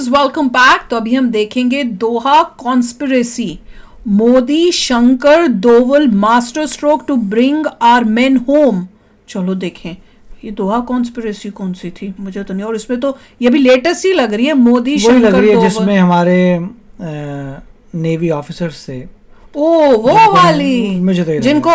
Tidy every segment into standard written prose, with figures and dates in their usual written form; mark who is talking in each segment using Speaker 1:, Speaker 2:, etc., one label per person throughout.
Speaker 1: Friends, welcome back. तो अभी हम देखेंगे Doha conspiracy. Modi Shankar Doval master stroke to bring our men home. चलो देखें ये दोहा कॉन्स्पिरेसी कौन सी थी, मुझे तो नहीं। और इसमें तो ये भी लेटेस्ट ही लग रही है, मोदी शंकर
Speaker 2: लग रही है
Speaker 1: दोवल,
Speaker 2: जिसमें हमारे नेवी ऑफिसर्स से
Speaker 1: वो वाली
Speaker 2: मुझे तो
Speaker 1: जिनको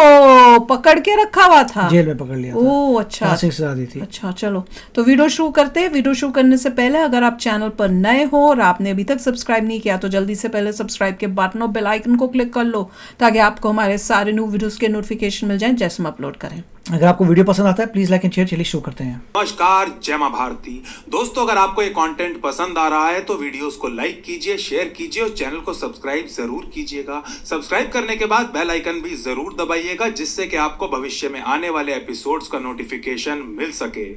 Speaker 1: पकड़ के रखा हुआ था,
Speaker 2: जेल में पकड़ लिया था।
Speaker 1: ओह अच्छा,
Speaker 2: सजा दी थी।
Speaker 1: अच्छा चलो तो वीडियो शुरू करते हैं। वीडियो शुरू करने से पहले अगर आप चैनल पर नए हो और आपने अभी तक सब्सक्राइब नहीं किया तो जल्दी से पहले सब्सक्राइब के बटन और बेल आइकन को क्लिक कर लो ताकि आपको हमारे सारे न्यू वीडियोस के नोटिफिकेशन मिल जाएं जैसे हम अपलोड करें।
Speaker 2: अगर आपको वीडियो पसंद आता है प्लीज लाइक एंड शेयर। चलिए शुरू करते हैं।
Speaker 3: नमस्कार, जय मां भारती। दोस्तों, अगर आपको ये कंटेंट पसंद आ रहा है तो वीडियोस को लाइक कीजिए, शेयर कीजिए और चैनल को सब्सक्राइब जरूर कीजिएगा। सब्सक्राइब करने के बाद बेल आइकन भी जरूर दबाइएगा जिससे कि आपको भविष्य में आने वाले एपिसोड्स का नोटिफिकेशन मिल सके।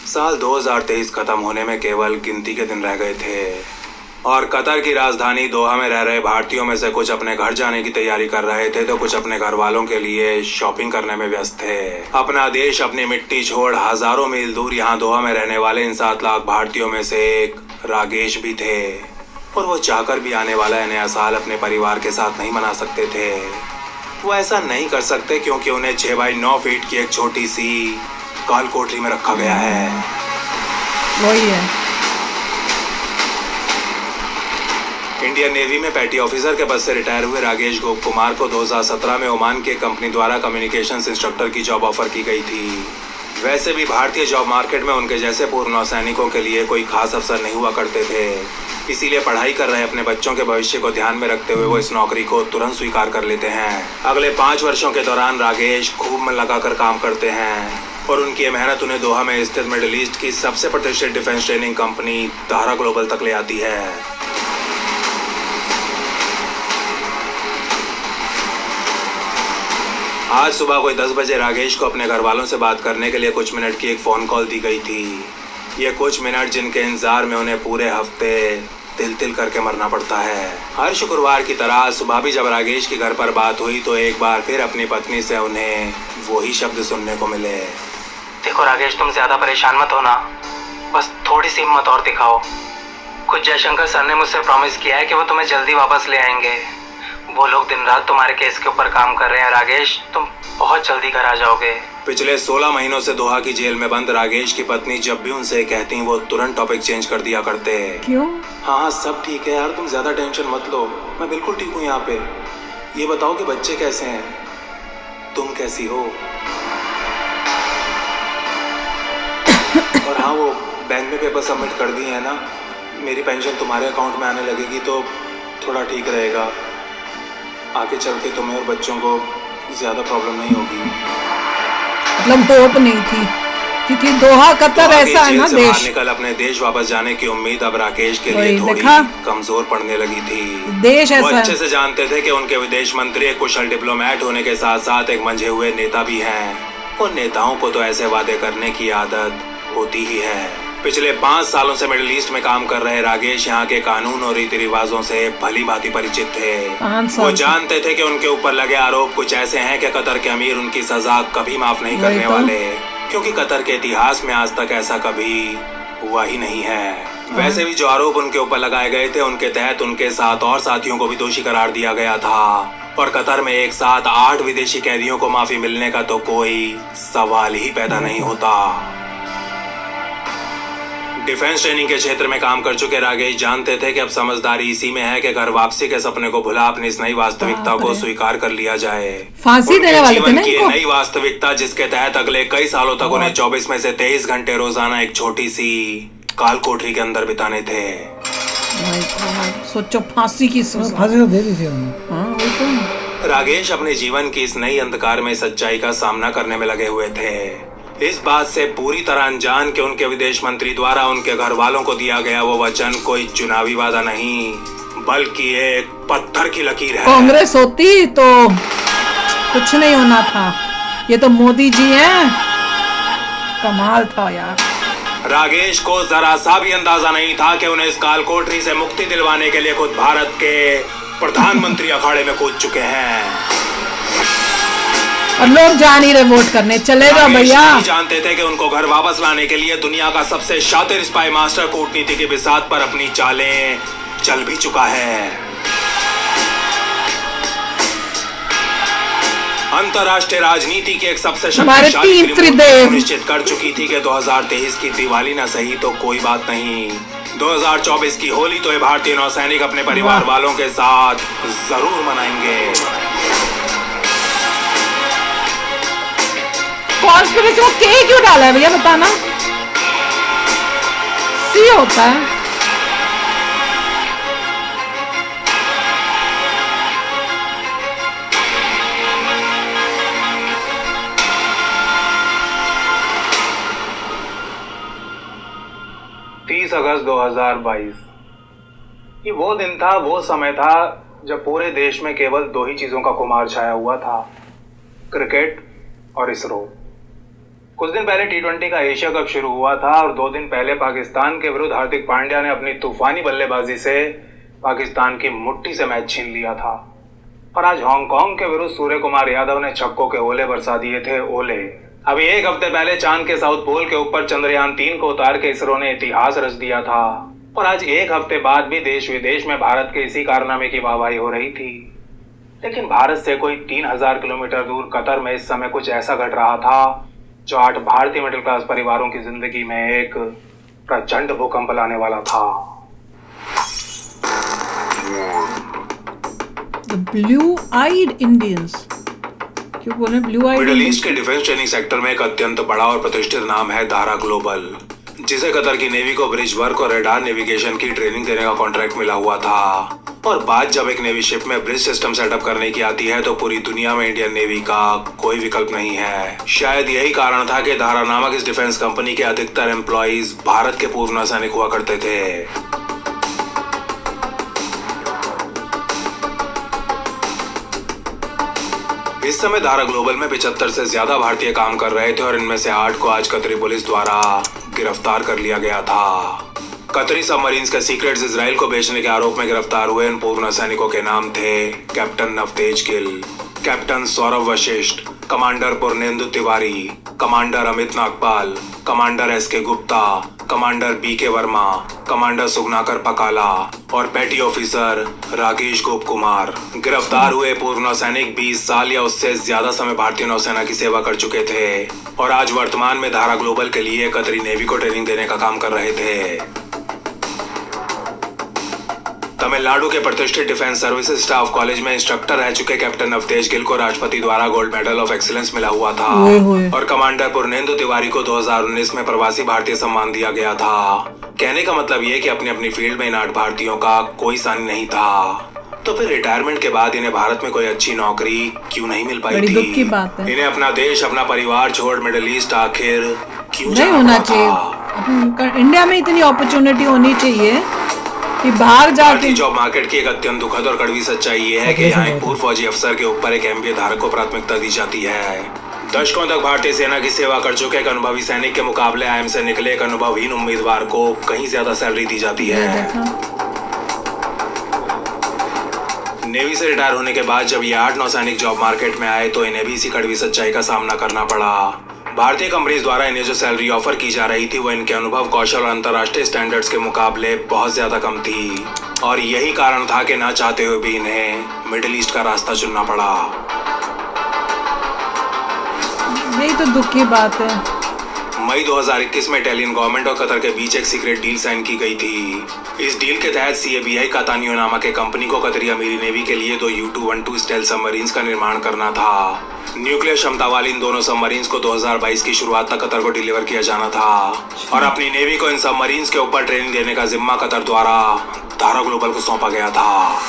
Speaker 3: साल 2023 खत्म होने में केवल गिनती के दिन रह गए थे और कतर की राजधानी दोहा में रह रहे भारतीयों में से कुछ अपने घर जाने की तैयारी कर रहे थे तो कुछ अपने घर वालों के लिए शॉपिंग करने में व्यस्त थे। अपना देश, अपनी मिट्टी छोड़ हजारों मील दूर यहाँ दोहा में रहने वाले इन 7 लाख भारतीयों में से एक रागेश भी थे और वो चाहकर भी आने वाला नया साल अपने परिवार के साथ नहीं मना सकते थे। वो ऐसा नहीं कर सकते क्योंकि उन्हें 6 बाई 9 फीट की एक छोटी सी काल कोठरी में रखा गया है।
Speaker 1: वही है।
Speaker 3: इंडियन नेवी में पैटी ऑफिसर के पद से रिटायर हुए रागेश गोप कुमार को 2017 में ओमान के कंपनी द्वारा कम्युनिकेशंस इंस्ट्रक्टर की जॉब ऑफर की गई थी। वैसे भी भारतीय जॉब मार्केट में उनके जैसे पूर्व नौसैनिकों के लिए कोई खास अवसर नहीं हुआ करते थे, इसीलिए पढ़ाई कर रहे अपने बच्चों के भविष्य को ध्यान में रखते हुए वो इस नौकरी को तुरंत स्वीकार कर लेते हैं। अगले 5 वर्षों के दौरान रागेश खूब मन लगाकर काम करते हैं और उनकी मेहनत उन्हें दोहा में स्थित मिडिल ईस्ट की सबसे प्रतिष्ठित डिफेंस ट्रेनिंग कंपनी तारा ग्लोबल तक ले आती है। आज सुबह कोई 10 बजे रागेश को अपने घर वालों से बात करने के लिए कुछ मिनट की एक फोन कॉल दी गई थी। ये कुछ मिनट जिनके इंतजार में उन्हें पूरे हफ्ते तिल तिल करके मरना पड़ता है। हर शुक्रवार की तरह सुबह भी जब रागेश के घर पर बात हुई तो एक बार फिर अपनी पत्नी से उन्हें वही शब्द सुनने को मिले।
Speaker 4: देखो रागेश, तुम ज्यादा परेशान मत होना, बस थोड़ी सी हिम्मत और दिखाओ। कुछ जयशंकर सर ने मुझसे प्रॉमिस किया है कि वो तुम्हें जल्दी वापस ले आएंगे। वो लोग दिन रात तुम्हारे केस के ऊपर काम कर रहे हैं रागेश, तुम बहुत जल्दी घर आ जाओगे।
Speaker 3: पिछले 16 महीनों से दोहा की जेल में बंद रागेश की पत्नी जब भी उनसे कहती वो तुरंत टॉपिक चेंज कर दिया करते।
Speaker 1: क्यों?
Speaker 3: हाँ सब ठीक है यार, तुम ज्यादा टेंशन मत लो, मैं बिल्कुल ठीक हूँ यहाँ पे। ये बताओ कि बच्चे कैसे हैं, तुम कैसी हो? और हाँ, वो बैंक में पेपर सबमिट कर दिए है ना, मेरी पेंशन तुम्हारे अकाउंट में आने लगेगी तो थोड़ा ठीक रहेगा। आगे चल के तुम्हें और बच्चों को ज्यादा प्रॉब्लम नहीं होगी।
Speaker 1: मतलब होप नहीं थी क्योंकि दोहा कतर ऐसा है ना देश।
Speaker 3: निकल अपने देश वापस जाने की उम्मीद अब राकेश के लिए थोड़ी कमजोर पड़ने लगी थी।
Speaker 1: देश ऐसा
Speaker 3: वो अच्छे से जानते थे कि उनके विदेश मंत्री एक कुशल डिप्लोमेट होने के साथ साथ एक मंझे हुए नेता भी हैं। उन नेताओं को तो ऐसे वादे करने की आदत होती ही है। पिछले 5 सालों से मिडिल ईस्ट में काम कर रहे रागेश यहाँ के कानून और रीति रिवाजों से भली भांति परिचित थे। वो जानते थे कि उनके ऊपर लगे आरोप कुछ ऐसे हैं कि कतर के अमीर उनकी सजा कभी माफ नहीं करने वाले, क्योंकि कतर के इतिहास में आज तक ऐसा कभी हुआ ही नहीं है। वैसे भी जो आरोप उनके ऊपर लगाए गए थे उनके तहत उनके 7 और साथियों को भी दोषी करार दिया गया था और कतर में एक साथ 8 विदेशी कैदियों को माफी मिलने का तो कोई सवाल ही पैदा नहीं होता। डिफेंस ट्रेनिंग के क्षेत्र में काम कर चुके रागेश जानते थे कि अब समझदारी इसी में है कि घर वापसी के सपने को भुला अपनी इस नई वास्तविकता को स्वीकार कर लिया जाए।
Speaker 1: फांसी देने वाले थे ना इनको।
Speaker 3: नई वास्तविकता जिसके तहत अगले कई सालों तक उन्हें 24 में से 23 घंटे रोजाना एक छोटी सी काल कोठरी के अंदर बिताने थे।
Speaker 1: सोचो फांसी की
Speaker 2: फांसी तो दे दी थी उन्होंने।
Speaker 1: हाँ, वो तो।
Speaker 3: रागेश अपने जीवन की इस नई अंधकार में सच्चाई का सामना करने में लगे हुए थे, इस बात से पूरी तरह अनजान कि उनके विदेश मंत्री द्वारा उनके घर वालों को दिया गया वो वचन कोई चुनावी वादा नहीं बल्कि एक पत्थर की लकीर है।
Speaker 1: कांग्रेस होती तो कुछ नहीं होना था, ये तो मोदी जी हैं, कमाल था यार।
Speaker 3: रागेश को जरा सा भी अंदाजा नहीं था कि उन्हें इस काल कोठरी से मुक्ति दिलवाने के लिए खुद भारत के प्रधानमंत्री अखाड़े में कूद चुके हैं।
Speaker 1: और लोग जा नहीं रहे वोट करने, चले जाओ
Speaker 3: रागेश
Speaker 1: भैया।
Speaker 3: नहीं जानते थे कि उनको घर वापस लाने के लिए दुनिया का सबसे शातिर स्पाई मास्टर कूटनीति की बिसात पर अपनी चालें चल भी चुका है। अंतरराष्ट्रीय राजनीति की एक सबसे शक्तिशाली
Speaker 1: तीन
Speaker 3: रिमोट
Speaker 1: त्रिदेव
Speaker 3: सुनिश्चित कर चुकी थी कि 2023 की दिवाली न सही तो कोई बात नहीं, 2024 की होली तो ये भारतीय नौसैनिक अपने परिवार वालों के साथ जरूर मनाएंगे।
Speaker 1: कॉन्स्पिरेसी को के क्यों डाला है भैया, बताना। सी होता है।
Speaker 3: अगस्त 2022 ये वो दिन था, वो समय था जब पूरे देश में केवल दो ही चीजों का खुमार छाया हुआ था, क्रिकेट और इसरो। कुछ दिन पहले टी20 का एशिया कप शुरू हुआ था और 2 दिन पहले पाकिस्तान के विरुद्ध हार्दिक पांड्या ने अपनी तूफानी बल्लेबाजी से पाकिस्तान की मुट्ठी से मैच छीन लिया था। और आज हांगकांग के विरुद्ध सूर्य कुमार यादव ने छक्कों के ओले बरसा दिए थे, ओले। अभी 1 हफ्ते पहले चांद के साउथ पोल के ऊपर चंद्रयान 3 को उतार के इसरो ने इतिहास रच दिया था। और आज 1 हफ्ते बाद भी देश विदेश में भारत के इसी कारनामे की वाहवाही हो रही थी। लेकिन भारत से कोई 3000 किलोमीटर दूर कतर में इस समय कुछ ऐसा घट रहा था जो 8 भारतीय मिडिल क्लास परिवारों की जिंदगी में एक प्रचंड भूकंप लाने वाला था।
Speaker 1: ब्लू आइड इंडियंस, क्यों बोले ब्लू आइड?
Speaker 3: मिडिल ईस्ट के डिफेंस ट्रेनिंग सेक्टर में एक अत्यंत बड़ा और प्रतिष्ठित नाम है धारा ग्लोबल, जिसे कतर की नेवी को ब्रिज वर्क और रेडार नेविगेशन की ट्रेनिंग देने का कॉन्ट्रैक्ट मिला हुआ था। और बात जब एक नेवी शिप में ब्रिज सिस्टम सेटअप करने की आती है तो पूरी दुनिया में इंडियन नेवी का कोई विकल्प नहीं है। शायद यही कारण था कि धारा नामक इस डिफेंस कंपनी के अधिकतर एम्प्लॉइज भारत के पूर्व नौसैनिक हुआ करते थे। इस समय धारा ग्लोबल में 75 से ज्यादा भारतीय काम कर रहे थे और इनमें से 8 को आज कतरी पुलिस द्वारा गिरफ्तार कर लिया गया था। कतरी सबमरीन्स के सीक्रेट्स इजराइल को बेचने के आरोप में गिरफ्तार हुए इन पूर्व नौसैनिकों के नाम थे captain Navtej Gill, captain Saurabh Vashisht, commander Purnendu Tiwari, commander Amit Nagpal, commander S K. Gupta, commander B K. Verma, commander Sugunakar Pakala और पेटी ऑफिसर राकेश गोप कुमार। गिरफ्तार हुए पूर्व नौसैनिक 20 साल या उससे ज्यादा समय भारतीय नौसेना की सेवा कर चुके थे और आज वर्तमान में धारा ग्लोबल के लिए कतरी नेवी को ट्रेनिंग देने का काम कर रहे थे। तमिलनाडु के प्रतिष्ठित डिफेंस सर्विसेज स्टाफ कॉलेज में इंस्ट्रक्टर रह चुके कैप्टन नवतेज गिल को राष्ट्रपति द्वारा गोल्ड मेडल ऑफ एक्सीलेंस मिला हुआ था और कमांडर पूर्णेंदु तिवारी को 2019 में प्रवासी भारतीय सम्मान दिया गया था। कहने का मतलब ये कि अपनी अपनी फील्ड में इन 8 भारतीयों का कोई सानी नहीं था। तो फिर रिटायरमेंट के बाद इन्हें भारत में कोई अच्छी नौकरी क्यों नहीं मिल पाई थी?
Speaker 1: दुख की बात है।
Speaker 3: इन्हें अपना देश, अपना परिवार छोड़ मिडिल ईस्ट आखिर क्यों
Speaker 1: नहीं होना चाहिए? इंडिया में इतनी अपॉर्चुनिटी होनी चाहिए कि बाहर जाके।
Speaker 3: जॉब मार्केट की एक अत्यंत दुखद और कड़वी सच्चाई ये है कि यहाँ एक पूर्व फौजी अफसर के ऊपर एक एमबीए धारक को प्राथमिकता दी जाती है। दशकों तक भारतीय सेना की सेवा कर चुके एक अनुभवी सैनिक के मुकाबले आईएम से निकले एक अनुभवहीन उम्मीदवार को कहीं ज्यादा सैलरी दी जाती है। नेवी से रिटायर होने के बाद जब ये 8 नौसैनिक जॉब मार्केट में आए तो इन्हें भी इसी कड़वी सच्चाई का सामना करना पड़ा। भारतीय कंपनीज द्वारा इन्हें जो सैलरी ऑफर की जा रही थी वो इनके अनुभव, कौशल और अंतर्राष्ट्रीय स्टैंडर्ड्स के मुकाबले बहुत ज्यादा कम थी और यही कारण था कि ना चाहते हुए भी इन्हें मिडिल ईस्ट का रास्ता चुनना पड़ा।
Speaker 1: यही तो दुख की बात है।
Speaker 3: मई 2021 में इटालियन गवर्नमेंट और कतर के बीच एक सीक्रेट डील साइन की गई थी। इस डील के तहत CABI कातानियो नामक एक कंपनी को कतरी अमीरी नेवी के लिए 2 U-212 स्टेल्थ सबमरीन्स का निर्माण करना था। न्यूक्लियर क्षमता वाली इन दोनों सबमरीन्स को 2022 की शुरुआत तक कतर को डिलीवर किया जाना था और अपनी नेवी को इन सबमरीन्स के ऊपर ट्रेनिंग देने का जिम्मा कतर द्वारा धारा ग्लोबल को सौंपा गया था।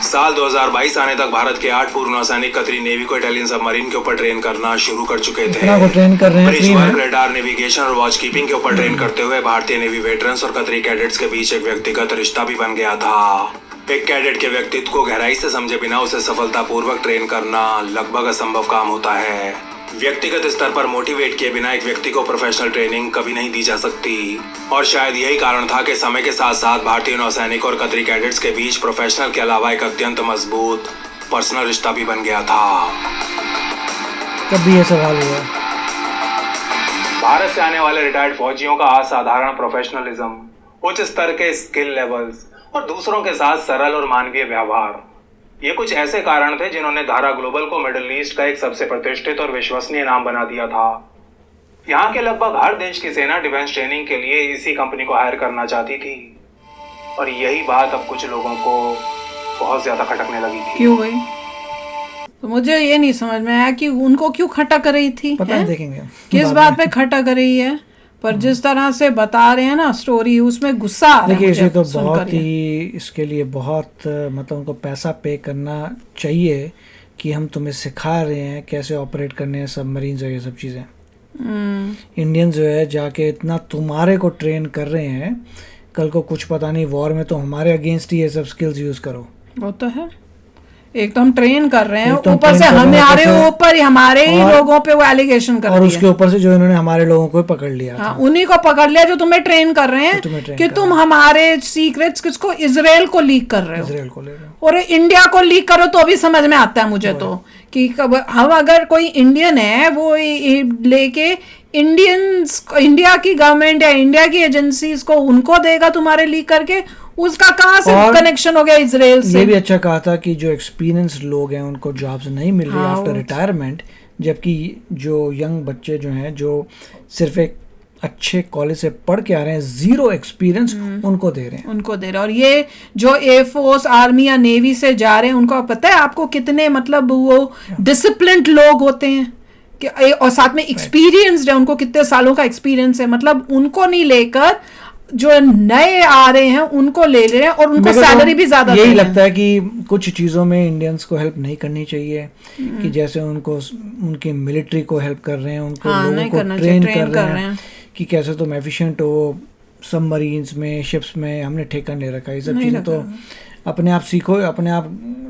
Speaker 3: साल 2022 आने तक भारत के 8 पूर्व नौसैनिक कतरी नेवी को इटालियन सबमरीन के ऊपर ट्रेन करना शुरू कर चुके थे।
Speaker 2: ट्रेन कर रहे हैं,
Speaker 3: ब्रिज वर्क, रेडार नेविगेशन और वॉच कीपिंग के ऊपर ट्रेन करते हुए भारतीय नेवी वेटरन्स और कतरी कैडेट्स के बीच एक व्यक्तिगत रिश्ता भी बन गया था। एक कैडेट के व्यक्तित्व को गहराई से समझे बिना उसे सफलतापूर्वक ट्रेन करना लगभग असंभव काम होता है। व्यक्तिगत स्तर पर मोटिवेट किए बिना एक व्यक्ति को प्रोफेशनल ट्रेनिंग कभी नहीं दी जा सकती और शायद यही कारण था कि समय के साथ साथ भारतीय नौसैनिक और कतरी कैडेट्स के बीच प्रोफेशनल के अलावा एक अत्यंत मजबूत पर्सनल रिश्ता भी बन गया था।
Speaker 2: कब भी ये सवाल हुआ?
Speaker 3: भारत से आने वाले रिटायर्ड फौजियों का असाधारण प्रोफेशनलिज्म, उच्च स्तर के स्किल लेवल्स और दूसरों के साथ सरल और मानवीय व्यवहार, ये कुछ ऐसे कारण थे जिन्होंने धारा ग्लोबल को मिडिल ईस्ट का एक सबसे प्रतिष्ठित और विश्वसनीय नाम बना दिया था। यहाँ के लगभग हर देश की सेना डिफेंस ट्रेनिंग के लिए इसी कंपनी को हायर करना चाहती थी और यही बात अब कुछ लोगों को बहुत ज्यादा खटकने लगी थी।
Speaker 1: क्यों भाई? तो मुझे ये नहीं समझ में आया कि उनको क्यों खटक रही थी।
Speaker 2: पता नहीं, देखेंगे
Speaker 1: किस बात पे खटक रही है, पर जिस तरह से बता रहे हैं ना स्टोरी, उसमें गुस्सा आ रहा है।
Speaker 2: देखिए, इसे तो
Speaker 1: सुनकर
Speaker 2: बहुत ही, इसके लिए बहुत मतलब उनको पैसा पे करना चाहिए कि हम तुम्हें सिखा रहे हैं कैसे ऑपरेट करने हैं सबमरीन और ये सब चीज़ें। इंडियन जो है जाके इतना तुम्हारे को ट्रेन कर रहे हैं, कल को कुछ पता नहीं वॉर में तो हमारे अगेंस्ट ही ये सब स्किल्स यूज़ करो।
Speaker 1: वो तो है, एक तो हम ट्रेन कर रहे हैं,
Speaker 2: एक तो
Speaker 1: ऊपर
Speaker 2: ट्रेन
Speaker 1: से
Speaker 2: कर रहे हैं,
Speaker 1: हमारे
Speaker 2: ऊपर से-
Speaker 1: ऊपर हमारे ही लोगों पे वो एलिगेशन कर
Speaker 2: और
Speaker 1: दिया।
Speaker 2: उसके ऊपर से जो इन्होंने हमारे लोगों को पकड़ लिया
Speaker 1: हाँ,
Speaker 2: था।
Speaker 1: उन्हीं को पकड़ लिया जो तुम्हें ट्रेन कर रहे हैं
Speaker 2: तुम्हें ट्रेन
Speaker 1: कि
Speaker 2: कर
Speaker 1: तुम हमारे सीक्रेट्स किसको, इजराइल को लीक कर रहे हो
Speaker 2: इजराइल को ले रहे हो।
Speaker 1: और इंडिया को लीक करो तो भी समझ में आता है मुझे तो कि हम अगर कोई इंडियन है वो लेके इंडिया की गवर्नमेंट या इंडिया की एजेंसीज को उनको देगा तुम्हारे लीक करके, उसका कहाँ से
Speaker 2: और
Speaker 1: कनेक्शन हो गया इजराइल से?
Speaker 2: ये भी अच्छा कहा था कि जो एक्सपीरियंस लोग हैं उनको जॉब्स नहीं मिल रही
Speaker 1: हाँ,
Speaker 2: आफ्टर
Speaker 1: वो-
Speaker 2: रिटायरमेंट, जबकि जो यंग बच्चे जो हैं जो सिर्फ एक अच्छे कॉलेज से पढ़ के आ रहे हैं, जीरो एक्सपीरियंस उनको दे रहे हैं।
Speaker 1: उनको दे रहे हैं। और ये जो एयरफोर्स, आर्मी या नेवी से जा रहे हैं, उनको पता है आपको कितने मतलब वो डिसिप्लिन्ड लोग होते हैं कि, और साथ में एक्सपीरियंस्ड है, उनको कितने सालों का एक्सपीरियंस है, मतलब उनको नहीं लेकर जो नए आ रहे हैं उनको ले रहे हैं और उनको सैलरी भी ज्यादा दे
Speaker 2: यही
Speaker 1: रहे हैं।
Speaker 2: लगता है कि कुछ चीज़ों में इंडियंस को हेल्प नहीं करनी चाहिए, कि जैसे उनको उनकी मिलिट्री को हेल्प कर रहे हैं, उनको
Speaker 1: हाँ,
Speaker 2: लोगों
Speaker 1: नहीं
Speaker 2: को
Speaker 1: करना
Speaker 2: ट्रेन
Speaker 1: चाहिए,
Speaker 2: कर रहे हैं कि कैसे तुम एफिशिएंट हो सबमरीन्स में, शिप्स में। हमने ठेका नहीं रखा, ये सब
Speaker 1: नहीं
Speaker 2: चीज़ें तो अपने आप सीखो, अपने आप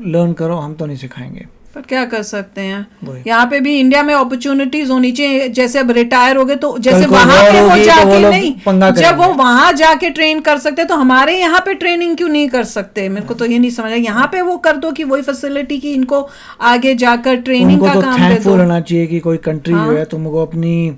Speaker 2: लर्न करो, हम तो नहीं सिखाएंगे।
Speaker 1: पर क्या कर सकते हैं,
Speaker 2: वही।
Speaker 1: यहाँ पे भी इंडिया में अपॉर्चुनिटीज होनी चाहिए। जैसे अब रिटायर हो गए तो जैसे
Speaker 2: कल को
Speaker 1: वहां
Speaker 2: war
Speaker 1: पे वो
Speaker 2: होगी तो
Speaker 1: जाके
Speaker 2: वो लोग
Speaker 1: नहीं,
Speaker 2: पंगा
Speaker 1: जब
Speaker 2: करेंगे।
Speaker 1: वो वहां जाके ट्रेन कर सकते तो हमारे यहाँ पे ट्रेनिंग क्यों नहीं कर सकते? मेरे को तो ये नहीं समझ आया। यहाँ पे वो कर दो कि वही फैसिलिटी की इनको आगे जाकर ट्रेनिंग
Speaker 2: उनको
Speaker 1: का
Speaker 2: तो
Speaker 1: काम दे दो।
Speaker 2: थैंकफुल होना चाहिए कि कोई कंट्री जो है तुमको अपनी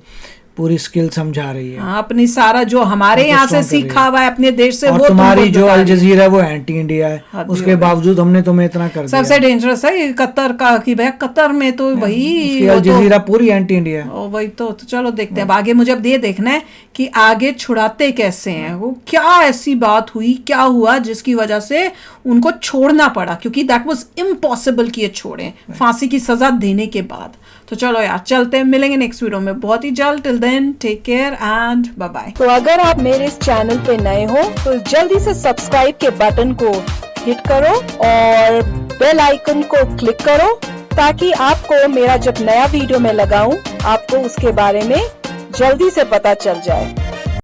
Speaker 2: पूरी स्किल समझा रही है।
Speaker 1: हाँ, अपनी सारा जो हमारे
Speaker 2: उनको
Speaker 1: यहाँ से
Speaker 2: strong कर रही
Speaker 1: सीखा हुआ है अपने देश से,
Speaker 2: और
Speaker 1: वो
Speaker 2: तुम्हारी
Speaker 1: तुमको
Speaker 2: जो
Speaker 1: बता
Speaker 2: अल
Speaker 1: रही है।
Speaker 2: जजीरा है वो एंटी इंडिया है,
Speaker 1: हद ही
Speaker 2: उसके
Speaker 1: हो गई।
Speaker 2: बावजूद हमने तुम्हें इतना कर दिया।
Speaker 1: सबसे डेंजरस है ये कतर का, कि भैया कतर में तो भाई
Speaker 2: उसकी
Speaker 1: वो
Speaker 2: अल
Speaker 1: तो-
Speaker 2: जजीरा पूरी एंटी इंडिया है।
Speaker 1: ओ वही तो चलो देखते हैं अब आगे। मुझे अब ये देखना है कि आगे छुड़ाते कैसे हैं, वो क्या ऐसी बात हुई, क्या हुआ जिसकी वजह से उनको छोड़ना पड़ा, क्योंकि दैट वाज इम्पॉसिबल कि ये छोड़ें फांसी की सजा देने के बाद। तो चलो यार चलते हैं, मिलेंगे नेक्स्ट वीडियो में बहुत ही जल्द। Till then take care and bye bye.
Speaker 5: तो अगर आप मेरे इस चैनल पे नए हो तो जल्दी से सब्सक्राइब के बटन को हिट करो और बेल आइकन को क्लिक करो, ताकि आपको मेरा जब नया वीडियो मैं लगाऊं आपको उसके बारे में जल्दी से पता चल जाए।